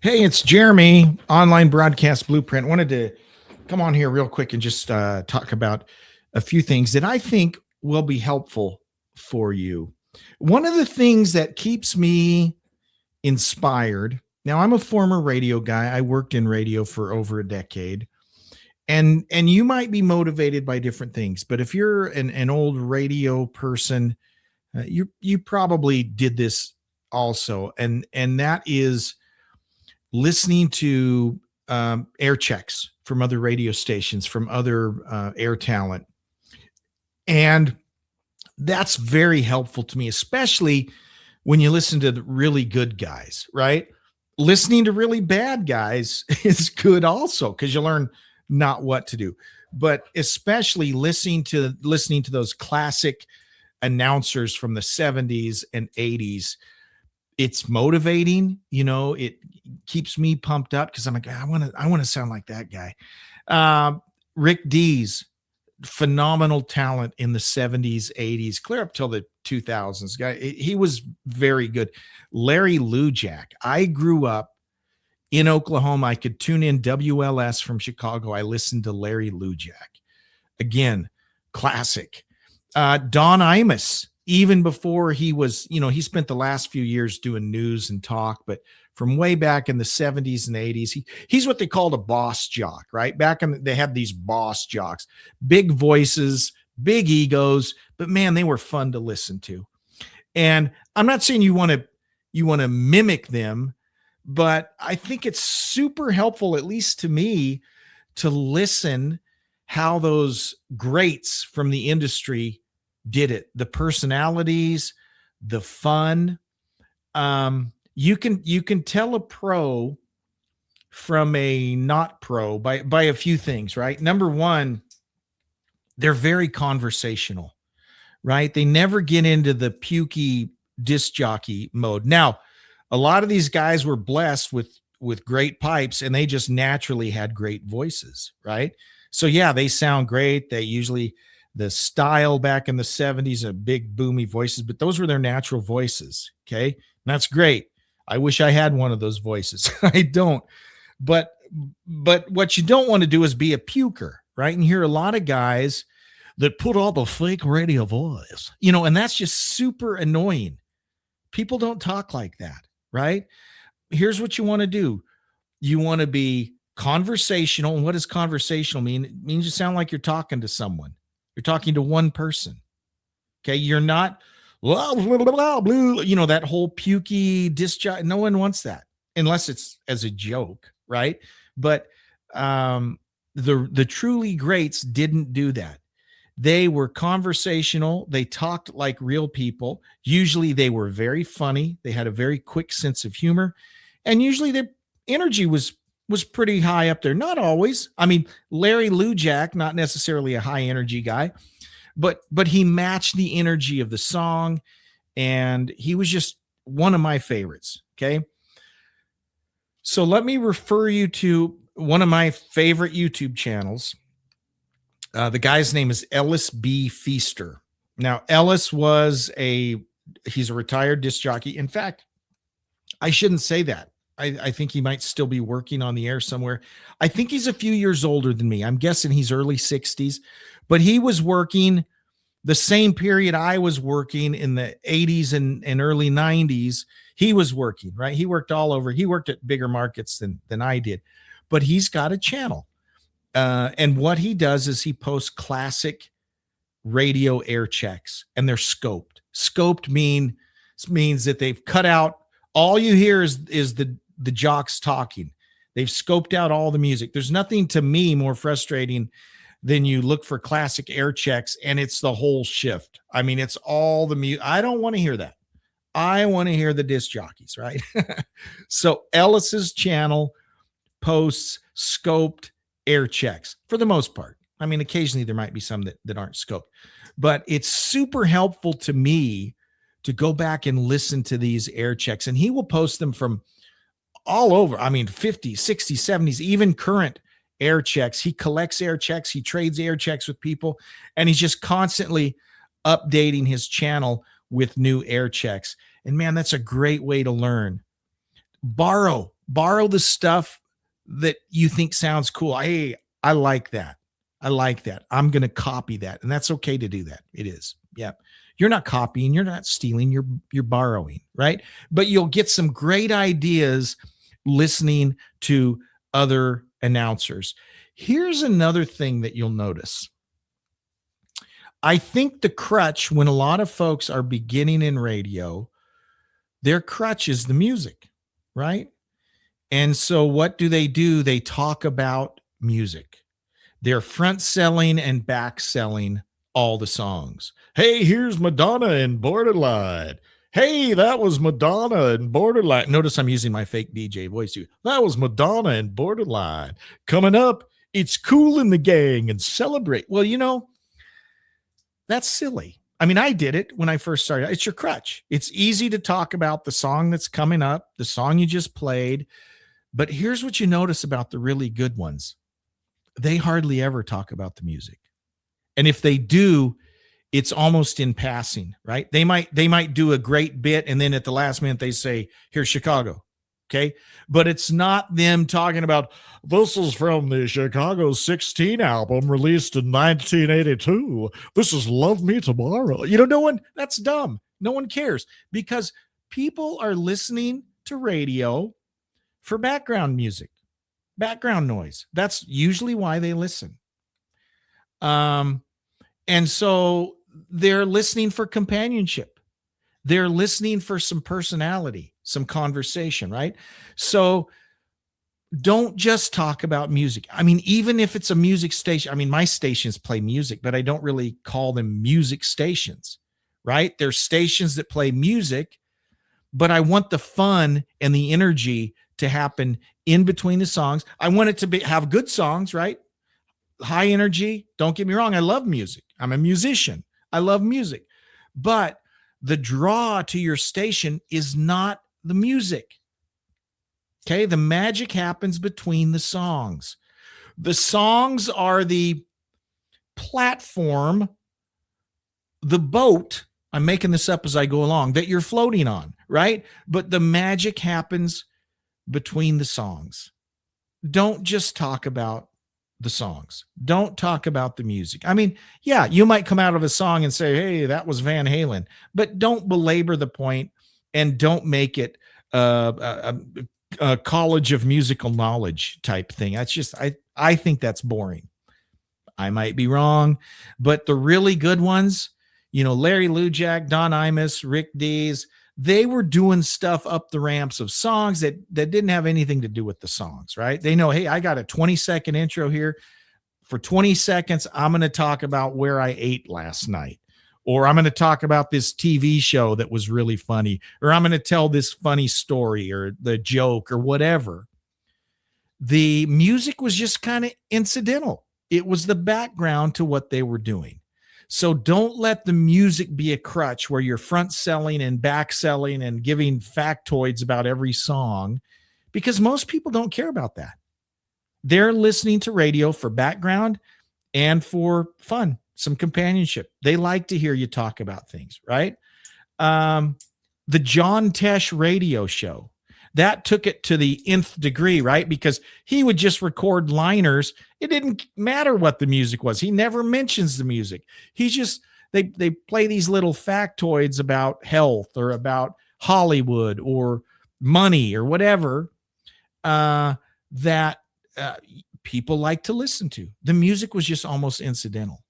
Hey, it's Jeremy, Online Broadcast Blueprint. Wanted to come on here real quick and just talk about a few things that I think will be helpful for you. One of the things that keeps me inspired. Now, I'm a former radio guy. I worked in radio for over a decade. And you might be motivated by different things, but if you're an old radio person, you probably did this also, and that is listening to air checks from other radio stations, from other air talent. And that's very helpful to me, especially when you listen to the really good guys, right? Listening to really bad guys is good also because you learn not what to do. But especially listening to those classic announcers from the 70s and 80s, it's motivating. It keeps me pumped up because I'm like, I want to sound like that guy. Rick Dees, phenomenal talent in the 70s, 80s, clear up till the 2000s. Guy, he was very good. Larry Lujak. I grew up in Oklahoma. I could tune in WLS from Chicago. I listened to Larry Lujak. Again, classic. Don Imus, even before he was, he spent the last few years doing news and talk, but from way back in the 70s and 80s, he's what they called a boss jock, right? They had these boss jocks, big voices, big egos, but man, they were fun to listen to. And I'm not saying you want to mimic them, but I think it's super helpful, at least to me, to listen how those greats from the industry did it. The personalities, the fun. You can tell a pro from a not pro by a few things, right? Number one, they're very conversational, right? They never get into the pukey disc jockey mode. Now, a lot of these guys were blessed with great pipes, and they just naturally had great voices, right? So yeah, they sound great. They usually, the style back in the 70s, are big boomy voices, but those were their natural voices. Okay. And that's great. I wish I had one of those voices. I don't. But what you don't want to do is be a puker, right? And you hear a lot of guys that put all the fake radio voice, and that's just super annoying. People don't talk like that, right? Here's what you want to do. You want to be conversational. And what does conversational mean? It means you sound like you're talking to someone. You're talking to one person. Okay. You're not, blah, blah, blah, blah, that whole pukey disc jockey. No one wants that unless it's as a joke, right? But the truly greats didn't do that. They were conversational. They talked like real people. Usually they were very funny. They had a very quick sense of humor. And usually their energy was pretty high up there. Not always. I mean, Larry Lujak, not necessarily a high energy guy, but he matched the energy of the song, and he was just one of my favorites. Okay. So let me refer you to one of my favorite YouTube channels. The guy's name is Ellis B. Feaster. Now, Ellis he's a retired disc jockey. In fact, I shouldn't say that. I think he might still be working on the air somewhere. I think he's a few years older than me. I'm guessing he's early 60s, but he was working the same period I was working in the 80s and early 90s. He was working, right? He worked all over. He worked at bigger markets than I did, but he's got a channel. And what he does is he posts classic radio air checks, and they're scoped. Scoped means that they've cut out, all you hear is the jocks talking. They've scoped out all the music. There's nothing to me more frustrating than you look for classic air checks and it's the whole shift. I mean, it's all the music. I don't want to hear that. I want to hear the disc jockeys, right? So Ellis's channel posts scoped air checks for the most part. I mean, occasionally there might be some that aren't scoped, but it's super helpful to me to go back and listen to these air checks. And he will post them from all over. I mean, 50s, 60s, 70s, even current air checks. He collects air checks. He trades air checks with people, and he's just constantly updating his channel with new air checks. And man, that's a great way to learn. Borrow Borrow the stuff that you think sounds cool. Hey, I like that. I like that. I'm going to copy that. And that's okay to do that. It is. Yeah. You're not copying, you're not stealing, you're borrowing, right? But you'll get some great ideas listening to other announcers. Here's another thing that you'll notice. I think the crutch when a lot of folks are beginning in radio, their crutch is the music, right? And so what do? They talk about music. They're front selling and back selling all the songs. Hey, here's Madonna in Borderline. Hey, that was Madonna in Borderline. Notice I'm using my fake DJ voice too. That was Madonna in Borderline. Coming up, it's Cool in the Gang and Celebrate. Well, that's silly. I mean, I did it when I first started. It's your crutch. It's easy to talk about the song that's coming up, the song you just played. But here's what you notice about the really good ones. They hardly ever talk about the music. And if they do, it's almost in passing, right? They might do a great bit, and then at the last minute they say, here's Chicago. Okay. But it's not them talking about, this is from the Chicago 16 album released in 1982. This is Love Me Tomorrow. That's dumb. No one cares because people are listening to radio for background music, background noise. That's usually why they listen. And so they're listening for companionship. They're listening for some personality, some conversation, right? So don't just talk about music. I mean, even if it's a music station, I mean, my stations play music, but I don't really call them music stations, right? They're stations that play music, but I want the fun and the energy to happen in between the songs. I want it to have good songs, right? High energy. Don't get me wrong. I love music. I'm a musician. I love music, but the draw to your station is not the music. Okay. The magic happens between the songs. The songs are the platform, the boat. I'm making this up as I go along that you're floating on, right? But the magic happens between the songs. Don't just talk about the songs. Don't talk about the music. I mean, yeah, you might come out of a song and say, hey, that was Van Halen, but don't belabor the point and don't make it a college of musical knowledge type thing. That's just, I think that's boring. I might be wrong, but the really good ones, Larry Lujak, Don Imus, Rick Dees, they were doing stuff up the ramps of songs that didn't have anything to do with the songs, right? They know, hey, I got a 20-second intro here. For 20 seconds, I'm going to talk about where I ate last night, or I'm going to talk about this TV show that was really funny, or I'm going to tell this funny story or the joke or whatever. The music was just kind of incidental. It was the background to what they were doing. So don't let the music be a crutch where you're front selling and back selling and giving factoids about every song, because most people don't care about that. They're listening to radio for background and for fun, some companionship. They like to hear you talk about things, right? The John Tesh radio show, that took it to the nth degree, right? Because he would just record liners. It didn't matter what the music was. He never mentions the music. He's just, they play these little factoids about health or about Hollywood or money or whatever that people like to listen to. The music was just almost incidental.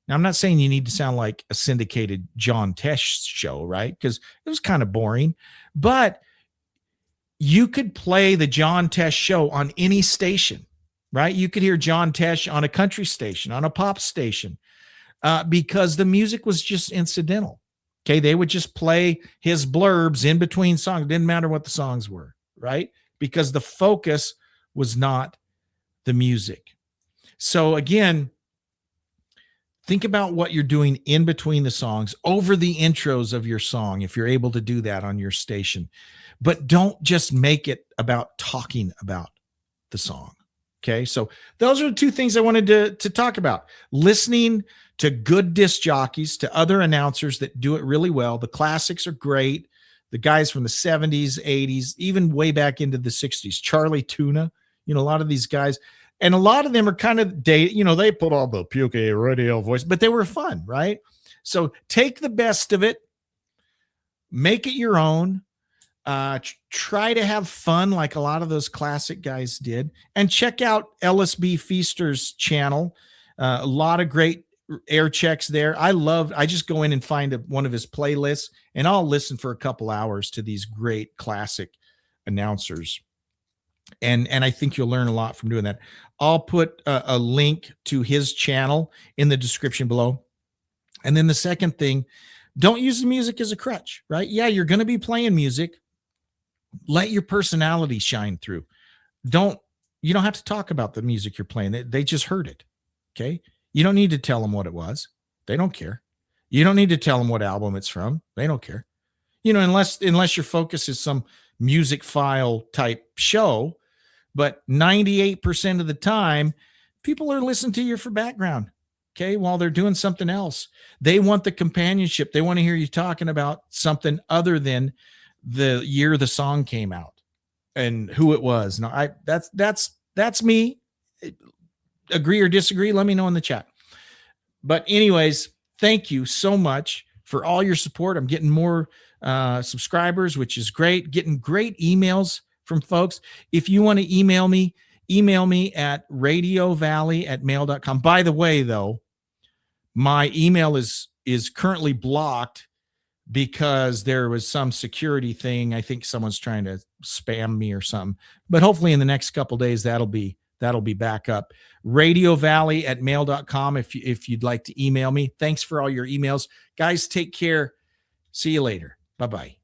Now, I'm not saying you need to sound like a syndicated John Tesh show, right? Because it was kind of boring, but you could play the John Tesh show on any station, right? You could hear John Tesh on a country station, on a pop station, because the music was just incidental. Okay. They would just play his blurbs in between songs. It didn't matter what the songs were, right? Because the focus was not the music. So again, think about what you're doing in between the songs, over the intros of your song, if you're able to do that on your station. But don't just make it about talking about the song. Okay. So those are the two things I wanted to talk about. Listening to good disc jockeys, to other announcers that do it really well. The classics are great. the guys from the 70s, 80s, even way back into the 60s, Charlie Tuna, a lot of these guys. And a lot of them are kind of they put on the puke radio voice, but they were fun, right? So take the best of it, make it your own. Try to have fun like a lot of those classic guys did, and check out Ellis B. Feaster's channel. A lot of great air checks there. I just go in and find one of his playlists, and I'll listen for a couple hours to these great classic announcers. And I think you'll learn a lot from doing that. I'll put a link to his channel in the description below. And then the second thing, don't use the music as a crutch, right? Yeah, you're going to be playing music. Let your personality shine through. You don't have to talk about the music you're playing. They just heard it. Okay. You don't need to tell them what it was. They don't care. You don't need to tell them what album it's from. They don't care. Unless your focus is some music file type show, but 98% of the time, people are listening to you for background. Okay. While they're doing something else, they want the companionship. They want to hear you talking about something other than the year the song came out and who it was. No, that's me. Agree or disagree, let me know in the chat. But anyways, thank you so much for all your support. I'm getting more subscribers, which is great. Getting great emails from folks. If you want to email me at radiovalley@mail.com. By the way, though, my email is currently blocked because there was some security thing. I think someone's trying to spam me or something, but hopefully in the next couple of days, that'll be back up. radiovalley@mail.com. If you'd like to email me. Thanks for all your emails, guys. Take care. See you later. Bye-bye.